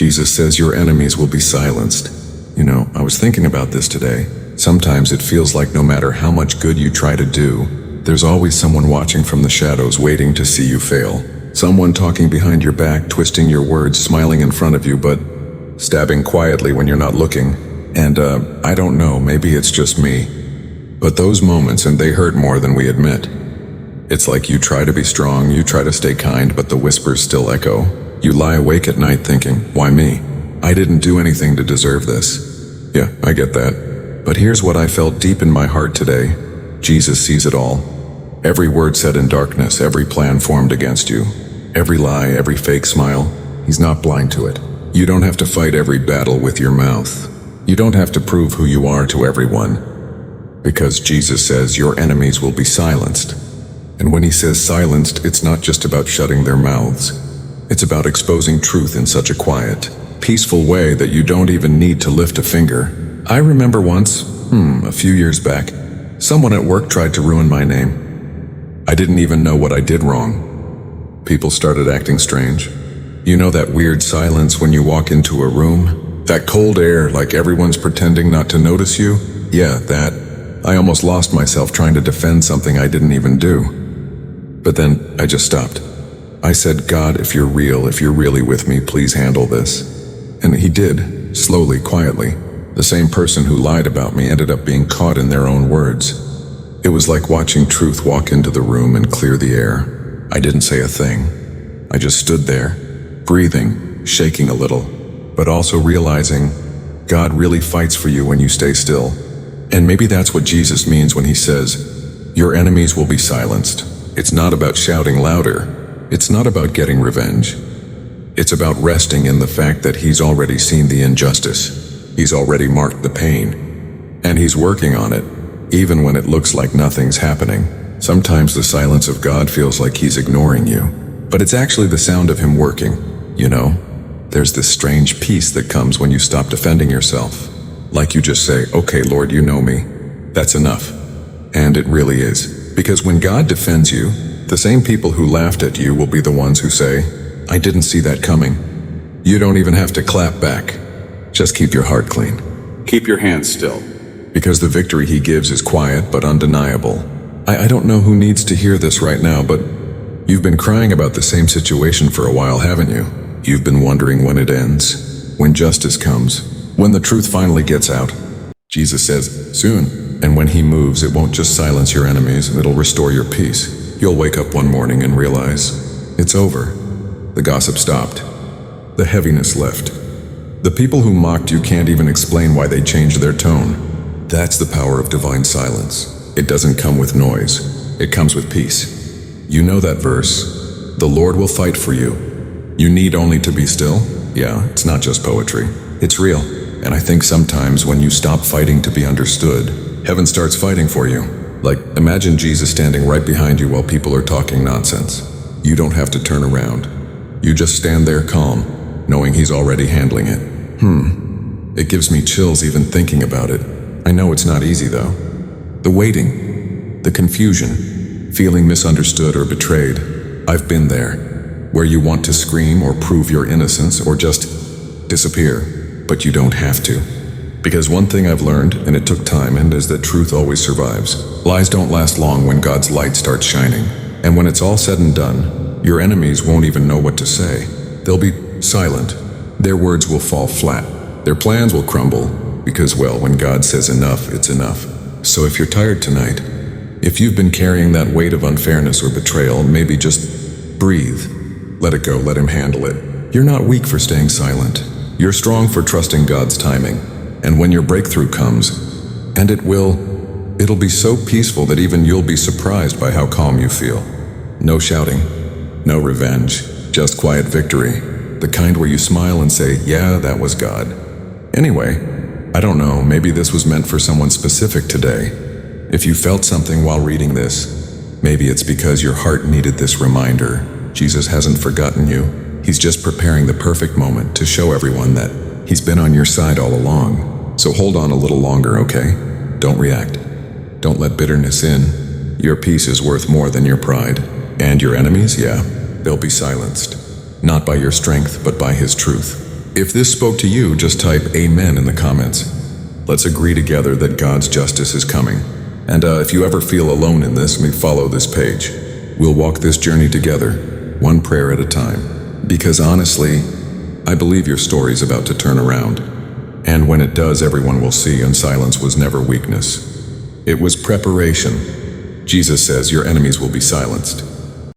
Jesus says your enemies will be silenced. You know, I was thinking about this today. Sometimes it feels like no matter how much good you try to do, there's always someone watching from the shadows waiting to see you fail. Someone talking behind your back, twisting your words, smiling in front of you, but stabbing quietly when you're not looking. And I don't know, maybe it's just me. But those moments, and they hurt more than we admit. It's like you try to be strong, you try to stay kind, but the whispers still echo. You lie awake at night thinking, why me? I didn't do anything to deserve this. Yeah, I get that. But here's what I felt deep in my heart today. Jesus sees it all. Every word said in darkness, every plan formed against you, every lie, every fake smile, he's not blind to it. You don't have to fight every battle with your mouth. You don't have to prove who you are to everyone. Because Jesus says your enemies will be silenced. And when he says silenced, it's not just about shutting their mouths. It's about exposing truth in such a quiet, peaceful way that you don't even need to lift a finger. I remember once, a few years back, someone at work tried to ruin my name. I didn't even know what I did wrong. People started acting strange. You know that weird silence when you walk into a room? That cold air, like everyone's pretending not to notice you? Yeah, that. I almost lost myself trying to defend something I didn't even do. But then I just stopped. I said, God, if you're real, if you're really with me, please handle this. And he did, slowly, quietly. The same person who lied about me ended up being caught in their own words. It was like watching truth walk into the room and clear the air. I didn't say a thing. I just stood there, breathing, shaking a little, but also realizing God really fights for you when you stay still. And maybe that's what Jesus means when he says, your enemies will be silenced. It's not about shouting louder. It's not about getting revenge. It's about resting in the fact that he's already seen the injustice. He's already marked the pain. And he's working on it. Even when it looks like nothing's happening. Sometimes the silence of God feels like he's ignoring you. But it's actually the sound of him working, you know? There's this strange peace that comes when you stop defending yourself. Like you just say, okay, Lord, you know me. That's enough. And it really is. Because when God defends you, the same people who laughed at you will be the ones who say, I didn't see that coming. You don't even have to clap back. Just keep your heart clean. Keep your hands still. Because the victory he gives is quiet but undeniable. I don't know who needs to hear this right now, but you've been crying about the same situation for a while, haven't you? You've been wondering when it ends, when justice comes, when the truth finally gets out. Jesus says, soon. And when he moves, it won't just silence your enemies, it'll restore your peace. You'll wake up one morning and realize, it's over. The gossip stopped. The heaviness left. The people who mocked you can't even explain why they changed their tone. That's the power of divine silence. It doesn't come with noise. It comes with peace. You know that verse, the Lord will fight for you. You need only to be still. Yeah, it's not just poetry. It's real. And I think sometimes when you stop fighting to be understood, heaven starts fighting for you. Like, imagine Jesus standing right behind you while people are talking nonsense. You don't have to turn around. You just stand there calm, knowing he's already handling it. It gives me chills even thinking about it. I know it's not easy though. The waiting, the confusion, feeling misunderstood or betrayed. I've been there, where you want to scream or prove your innocence or just disappear, but you don't have to. Because one thing I've learned, and it took time, and is that truth always survives. Lies don't last long when God's light starts shining. And when it's all said and done, your enemies won't even know what to say. They'll be silent. Their words will fall flat. Their plans will crumble. Because, well, when God says enough, it's enough. So if you're tired tonight, if you've been carrying that weight of unfairness or betrayal, maybe just breathe. Let it go, let him handle it. You're not weak for staying silent. You're strong for trusting God's timing. And when your breakthrough comes, and it'll be so peaceful that even you'll be surprised by how calm you feel. No shouting, no revenge, just quiet victory. The kind where you smile and say, yeah, that was God. Anyway, I don't know, maybe this was meant for someone specific today. If you felt something while reading this, maybe it's because your heart needed this reminder. Jesus hasn't forgotten you. He's just preparing the perfect moment to show everyone that he's been on your side all along. So hold on a little longer, okay? Don't react. Don't let bitterness in. Your peace is worth more than your pride. And your enemies, yeah, they'll be silenced. Not by your strength, but by his truth. If this spoke to you, just type Amen in the comments. Let's agree together that God's justice is coming. And if you ever feel alone in this, follow this page. We'll walk this journey together, one prayer at a time. Because honestly, I believe your story's about to turn around. And when it does, everyone will see, and silence was never weakness. It was preparation. Jesus says your enemies will be silenced.